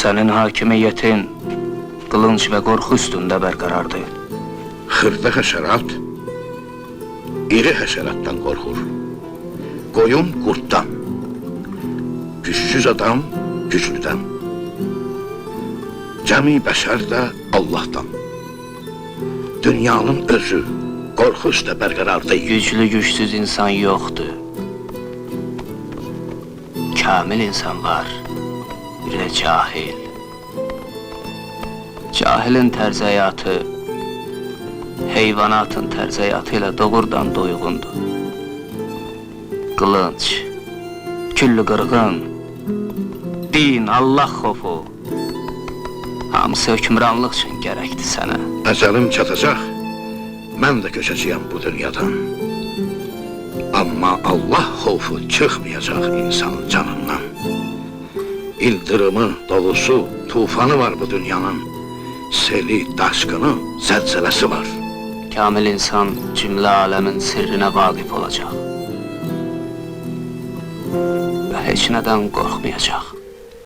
Senin hakimiyetin kılınç ve korku üstünde berkarardı. Xırda həşərat, iri həşəratdan qorxur. Qoyun qurtdan, güçsüz adam güclüdən. Cəmi bəşər də Allah'tan. Dünyanın özü qorxu üstə bərqərar deyil. Güçlü güçsüz insan yoktu. Kamil insan var, bir de cahil. Cahilin terz hayatı, heyvanatın terz hayatıyla doğrudan doygundu. Kılınç, küllü qırğın, din, Allah xofu, hamısı hökmranlıq üçün gərəkdi sənə. Əcəlim çatacaq, mən də köçəcəyəm bu dünyadan. Amma Allah xofu çıxmayacaq insanın canından. İldırımı, dolusu, tufanı var bu dünyanın. Seli, daşqını, zəlzələsi var. Kamil insan cümle alemin sirrine vakıf olacak. Ve hiç neden korkmayacak.